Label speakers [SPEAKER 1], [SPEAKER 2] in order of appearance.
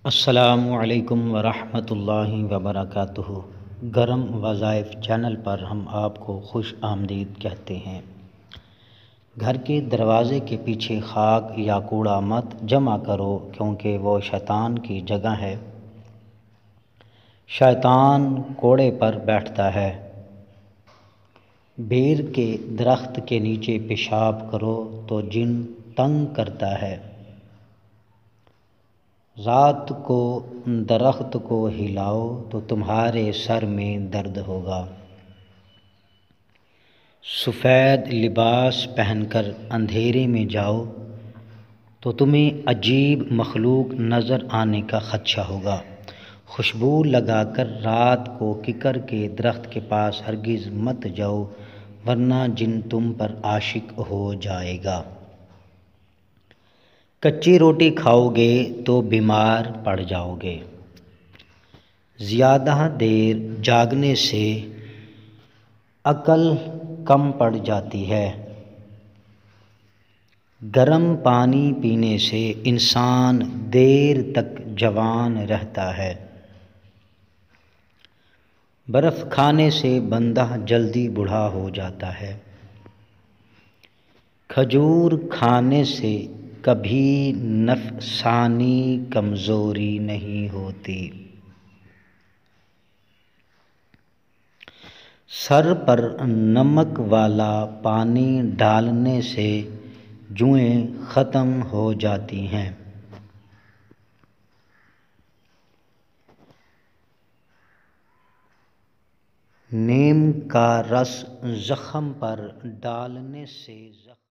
[SPEAKER 1] अस्सलामु अलैकुम वरहमतुल्लाहि वबरकातुहू। गरम वज़ाइफ चैनल पर हम आपको खुश आमदीद कहते हैं। घर के दरवाज़े के पीछे खाक या कूड़ा मत जमा करो, क्योंकि वो शैतान की जगह है। शैतान कोड़े पर बैठता है। बेर के दरख्त के नीचे पेशाब करो तो जिन तंग करता है। रात को दरख्त को हिलाओ तो तुम्हारे सर में दर्द होगा। सफ़ेद लिबास पहनकर अंधेरे में जाओ तो तुम्हें अजीब मखलूक नज़र आने का ख़दशा होगा। खुशबू लगाकर रात को किकर के दरख्त के पास हरगिज़ मत जाओ, वरना जिन तुम पर आशिक हो जाएगा। कच्ची रोटी खाओगे तो बीमार पड़ जाओगे। ज़्यादा देर जागने से अक्ल कम पड़ जाती है। गर्म पानी पीने से इंसान देर तक जवान रहता है। बर्फ़ खाने से बंदा जल्दी बूढ़ा हो जाता है। खजूर खाने से कभी नफ़सानी कमज़ोरी नहीं होती। सर पर नमक वाला पानी डालने से जुएँ ख़त्म हो जाती हैं। नीम का रस ज़ख्म पर डालने से